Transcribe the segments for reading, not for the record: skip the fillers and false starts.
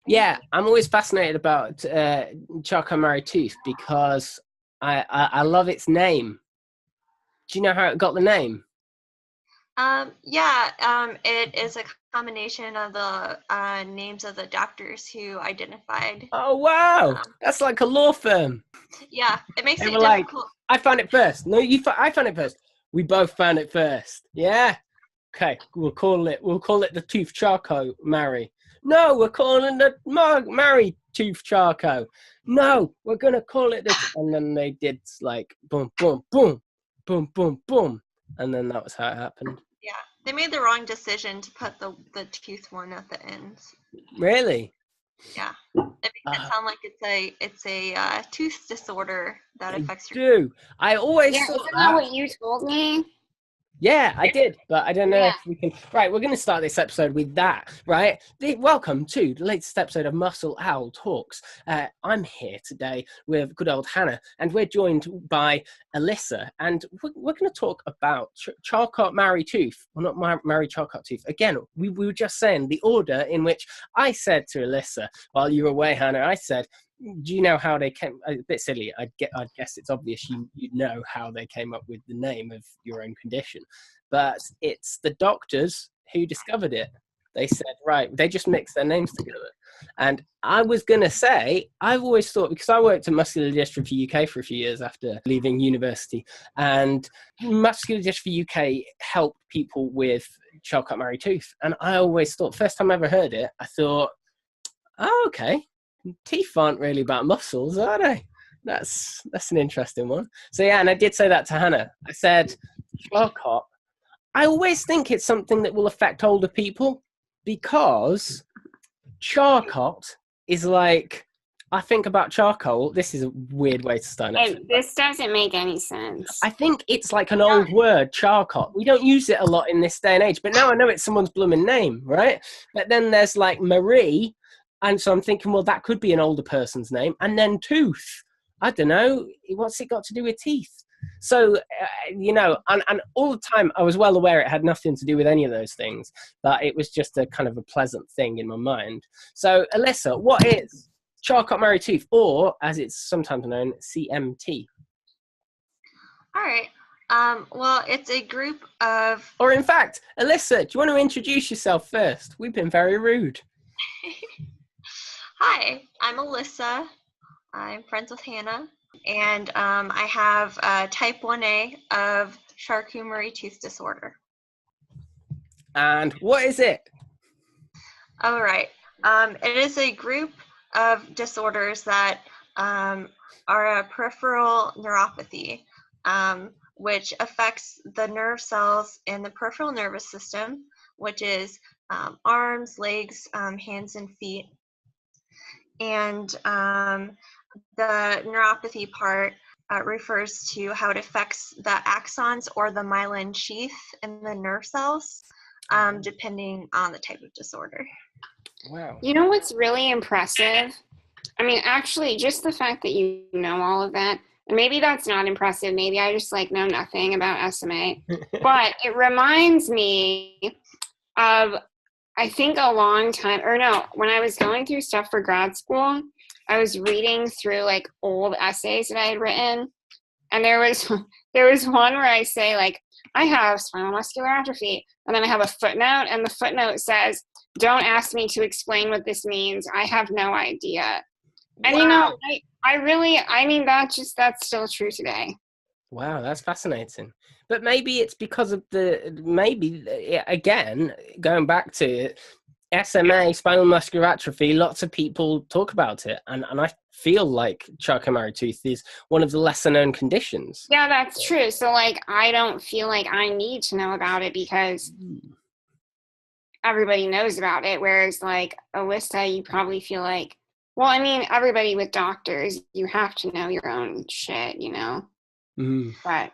Yeah, I'm always fascinated about Charcot Marie Tooth because I love its name. Do you know how it got the name? It is a combination of the names of the doctors who identified. Oh wow, Um, that's like a law firm. yeah, it makes They it were like, difficult. I found it first. No, I found it first. We both found it first. Yeah. Okay, We'll call it the Tooth Charcot Marie. No, we're calling it Marie Tooth Charcot. No, we're gonna call it this. And then they did like boom, boom, boom, boom, boom, boom, and then that was how it happened. Yeah, they made the wrong decision to put the tooth one at the end. Really? Yeah, it makes it Uh, sound like it's a tooth disorder that I affects your. do. I always Yeah, thought isn't that that. what you told me? Yeah, I did, but I don't know Yeah. if we can. Right, we're going to start this episode with that, right? Welcome to the latest episode of Muscle Owl Talks. I'm here today with good old Hannah, and we're joined by Allissa, and we're going to talk about Charcot Marie Tooth. Well, not Marie Charcot Tooth. Again, we were just saying the order in which I said to Allissa, while you were away, Hannah, I said, do you know how they came? A bit silly. I'd guess it's obvious you know how they came up with the name of your own condition, but it's the doctors who discovered it. They said, right, they just mixed their names together. And I was gonna say, I've always thought, because I worked at Muscular Dystrophy UK for a few years after leaving university, and Muscular Dystrophy UK helped people with Charcot Marie Tooth, and I always thought, first time I ever heard it, I thought, oh, okay, teeth aren't really about muscles, are they? That's an interesting one. So yeah, and I did say that to Hannah. I said, Charcot. I always think it's something that will affect older people because Charcot is like, I think about charcoal. This is a weird way to start an episode. This doesn't make any sense. I think it's like an old word, Charcot. We don't use it a lot in this day and age, but now I know it's someone's blooming name, right? But then there's like Marie, and so I'm thinking, well, that could be an older person's name. And then Tooth. I don't know. What's it got to do with teeth? So, and all the time I was well aware it had nothing to do with any of those things, but it was just a kind of a pleasant thing in my mind. So, Allissa, what is Charcot Marie Tooth, or as it's sometimes known, CMT? All right. Well, it's a group of. Or in fact, Allissa, do you want to introduce yourself first? We've been very rude. Hi, I'm Allissa. I'm friends with Hannah, and I have type 1A of Charcot Marie Tooth disorder. And what is it? All right. It is a group of disorders that are a peripheral neuropathy, which affects the nerve cells in the peripheral nervous system, which is arms, legs, hands, and feet. And the neuropathy part refers to how it affects the axons or the myelin sheath in the nerve cells, depending on the type of disorder. Wow. You know what's really impressive? I mean, actually, just the fact that you know all of that, and maybe that's not impressive. Maybe I just like know nothing about SMA, but it reminds me of, I think a long time, or no, when I was going through stuff for grad school, I was reading through like old essays that I had written, and there was one where I say like, I have spinal muscular atrophy, and then I have a footnote, and the footnote says, don't ask me to explain what this means. I have no idea. And wow. you know, I mean, that's still true today. Wow, that's fascinating. But maybe it's because of again, going back to it, SMA, spinal muscular atrophy, lots of people talk about it. And I feel like Charcot Marie Tooth is one of the lesser known conditions. Yeah, that's true. So like, I don't feel like I need to know about it because everybody knows about it. Whereas like Allissa, you probably feel like, well, I mean, everybody with doctors, you have to know your own shit, you know? Mm. But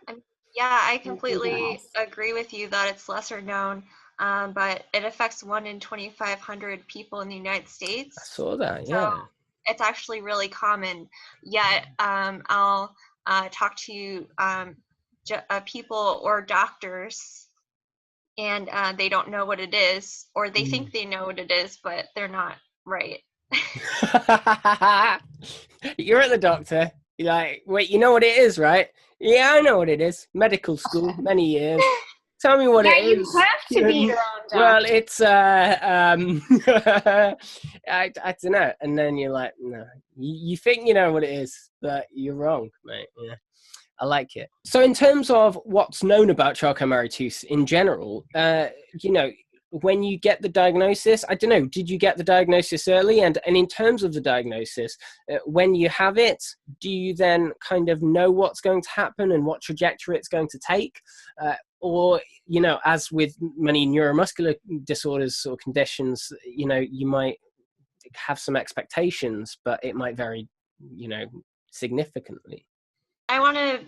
yeah, I completely agree with you that it's lesser known, but it affects 1 in 2,500 people in the United States. I saw that, yeah. So it's actually really common. Yet I'll talk to people or doctors, and they don't know what it is, or they think they know what it is, but they're not right. You're at the doctor. You're like, wait, you know what it is, right? Yeah, I know what it is. Medical school, many years. Tell me what Yeah, it you is. have to be your own doctor. Well, it's I don't know. And then you're like, no, you think you know what it is, but you're wrong, mate. Yeah. I like it. So in terms of what's known about Charcot Marie Tooth in general, you know, when you get the diagnosis, I don't know, did you get the diagnosis early? And in terms of the diagnosis, when you have it, do you then kind of know what's going to happen and what trajectory it's going to take? Or, you know, as with many neuromuscular disorders or conditions, you know, you might have some expectations, but it might vary, you know, significantly. I want to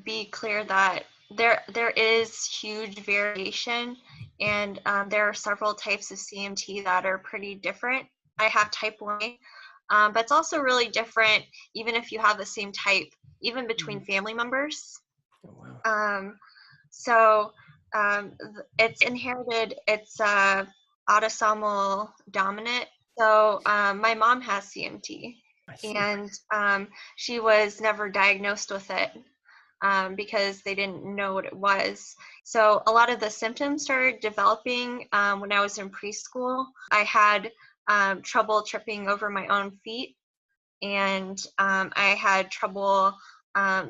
be clear that there is huge variation, and there are several types of CMT that are pretty different. I have type 1A, but it's also really different even if you have the same type, even between family members. Oh, wow. So it's inherited, it's autosomal dominant. So my mom has CMT, and she was never diagnosed with it because they didn't know what it was. So a lot of the symptoms started developing when I was in preschool. I had trouble tripping over my own feet, and I had trouble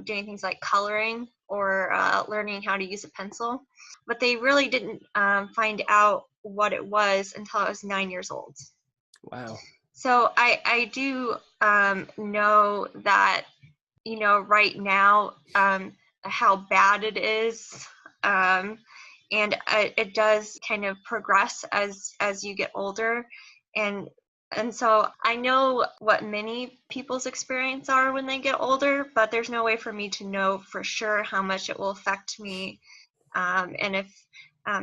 doing things like coloring or learning how to use a pencil. But they really didn't find out what it was until I was 9 years old. Wow. So I do know that, you know, right now how bad it is, and it does kind of progress as you get older, and so I know what many people's experience are when they get older, but there's no way for me to know for sure how much it will affect me, and if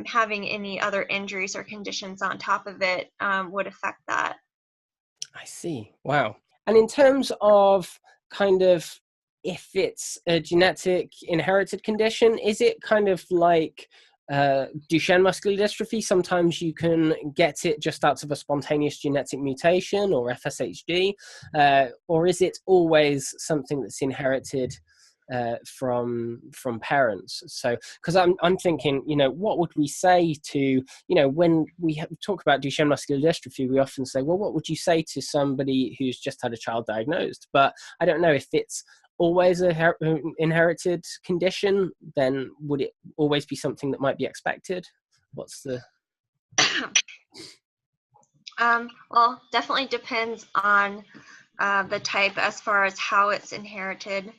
having any other injuries or conditions on top of it would affect that. I see. Wow. And in terms of kind of if it's a genetic inherited condition, is it kind of like Duchenne muscular dystrophy? Sometimes you can get it just out of a spontaneous genetic mutation or FSHD, or is it always something that's inherited from parents? So because I'm thinking, you know, what would we say to, you know, when we talk about Duchenne muscular dystrophy, we often say, well, what would you say to somebody who's just had a child diagnosed? But I don't know if it's always a inherited condition, then would it always be something that might be expected? What's the well, definitely depends on the type as far as how it's inherited.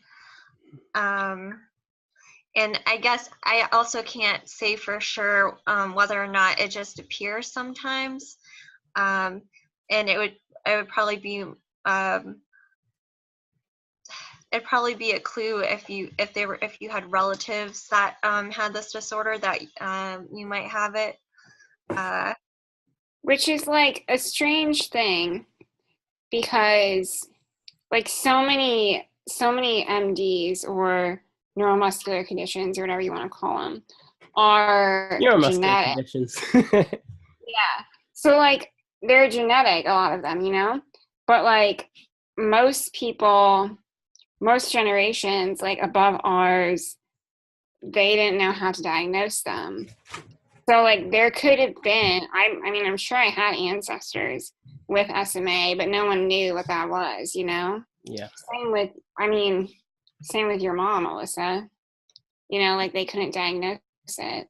And I guess I also can't say for sure whether or not it just appears sometimes. And it would probably be it'd probably be a clue if you had relatives that had this disorder that you might have it. Which is like a strange thing, because like so many MDs or neuromuscular conditions or whatever you want to call them are neuromuscular genetic conditions? Yeah, so like they're genetic, a lot of them, you know, but like most people, most generations like above ours, they didn't know how to diagnose them. So like there could have been, I mean, I'm sure I had ancestors with SMA, but no one knew what that was, you know? Yeah. Same with your mom, Allissa. You know, like they couldn't diagnose it.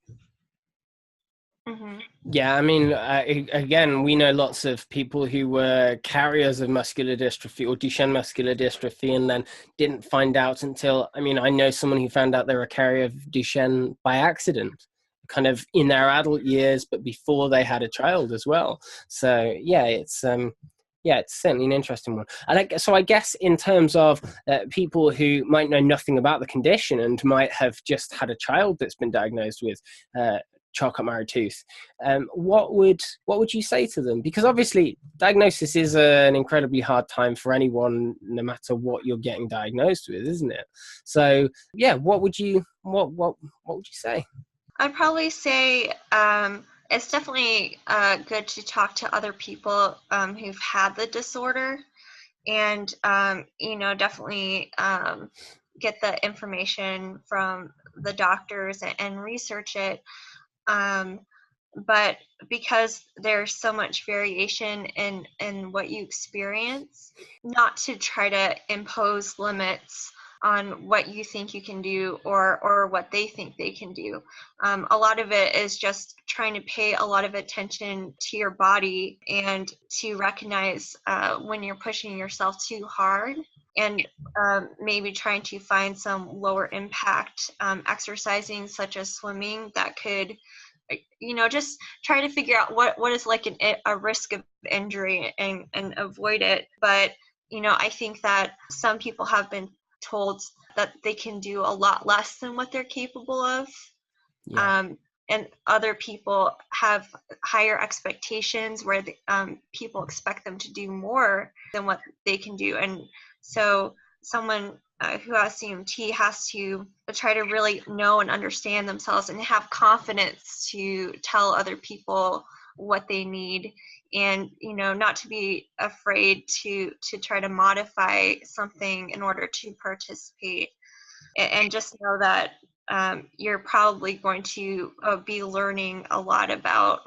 Mm-hmm. Yeah, I mean, again, we know lots of people who were carriers of muscular dystrophy or Duchenne muscular dystrophy and then didn't find out until, I mean, I know someone who found out they were a carrier of Duchenne by accident, kind of in their adult years, but before they had a child as well. So yeah, it's certainly an interesting one. And so I guess in terms of people who might know nothing about the condition and might have just had a child that's been diagnosed with Charcot Marie Tooth, what would you say to them? Because obviously diagnosis is an incredibly hard time for anyone, no matter what you're getting diagnosed with, isn't it? So yeah, what would you say? I'd probably say it's definitely good to talk to other people who've had the disorder, and definitely get the information from the doctors and research it. But because there's so much variation in what you experience, not to try to impose limits on what you think you can do or what they think they can do. A lot of it is just trying to pay a lot of attention to your body and to recognize when you're pushing yourself too hard, and maybe trying to find some lower impact exercising, such as swimming, that could just try to figure out what is like a risk of injury and avoid it. But I think that some people have been told that they can do a lot less than what they're capable of. Yeah. And other people have higher expectations where people expect them to do more than what they can do. And so someone who has CMT has to try to really know and understand themselves and have confidence to tell other people what they need, and not to be afraid to try to modify something in order to participate, and just know that you're probably going to be learning a lot about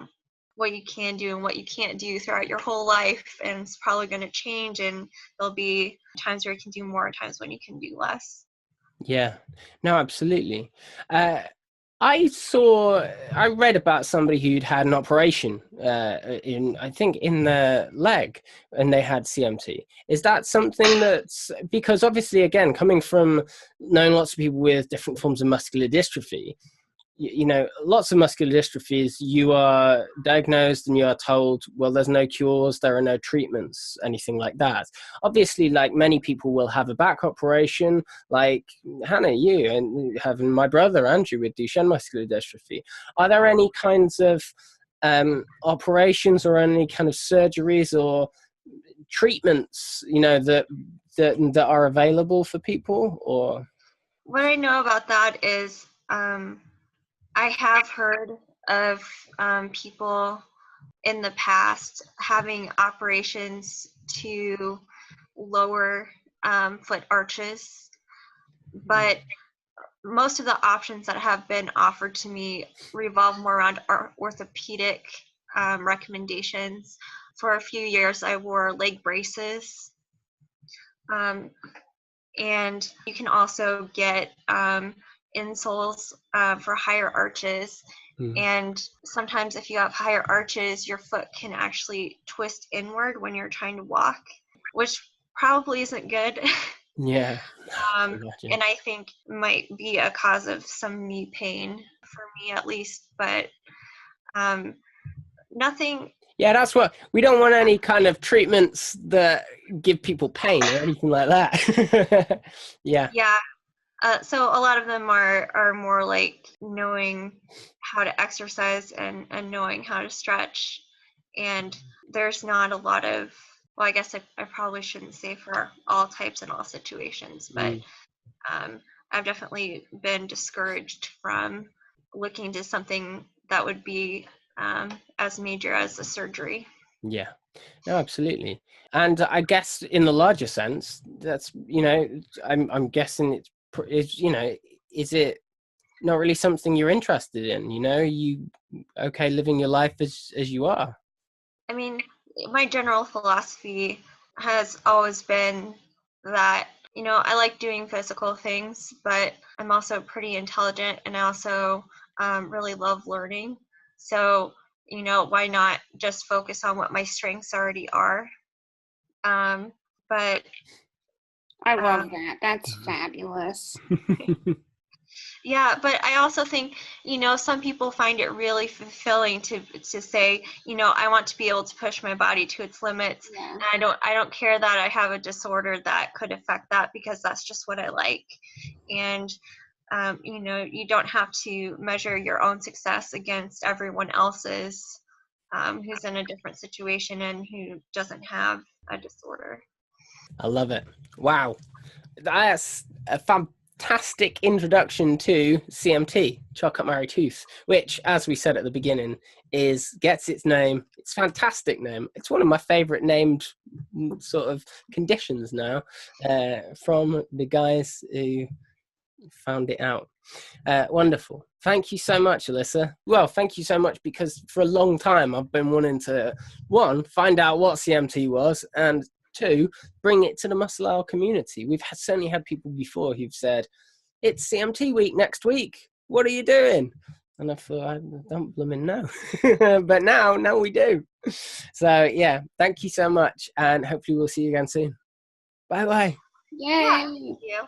what you can do and what you can't do throughout your whole life, and it's probably going to change, and there'll be times where you can do more, times when you can do less. Yeah, no, absolutely. I read about somebody who'd had an operation I think in the leg, and they had CMT. Is that something that's, because obviously, again, coming from knowing lots of people with different forms of muscular dystrophy, lots of muscular dystrophies, you are diagnosed and you are told, well, there's no cures, there are no treatments, anything like that. Obviously, like many people will have a back operation, like Hannah, you, and having my brother Andrew with Duchenne muscular dystrophy. Are there any kinds of operations or any kind of surgeries or treatments, that are available for people? Or what I know about that is I have heard of people in the past having operations to lower foot arches, but most of the options that have been offered to me revolve more around orthopedic recommendations. For a few years, I wore leg braces, and you can also get insoles for higher arches. And sometimes if you have higher arches, your foot can actually twist inward when you're trying to walk, which probably isn't good. yeah. And I think might be a cause of some knee pain, for me at least, but nothing. Yeah, that's what we don't want, any kind of treatments that give people pain or anything like that. Yeah. So a lot of them are more like knowing how to exercise and knowing how to stretch. And there's not a lot of, well, I guess I probably shouldn't say for all types and all situations, but I've definitely been discouraged from looking to something that would be as major as the surgery. Yeah, no, absolutely. And I guess in the larger sense, that's, I'm guessing is it not really something you're interested in? You okay living your life as you are? I mean, my general philosophy has always been that, I like doing physical things, but I'm also pretty intelligent, and I also really love learning. So, why not just focus on what my strengths already are? But I love that. That's fabulous. yeah, but I also think, some people find it really fulfilling to say, I want to be able to push my body to its limits. Yeah. And I don't care that I have a disorder that could affect that, because that's just what I like. And you don't have to measure your own success against everyone else's who's in a different situation and who doesn't have a disorder. I love it. Wow, that's fantastic introduction to CMT, Charcot Marie Tooth, which, as we said at the beginning, gets its name. It's a fantastic name. It's one of my favorite named sort of conditions now, from the guys who found it out. Wonderful. Thank you so much, Allissa. Well, thank you so much, because for a long time I've been wanting to, one, find out what CMT was, and two, bring it to the muscle owl community. We've certainly had people before who've said, it's CMT week next week. What are you doing? And I thought, I don't blooming know. But now we do. So yeah, thank you so much, and hopefully we'll see you again soon. Bye-bye. Yay. Yeah, thank you.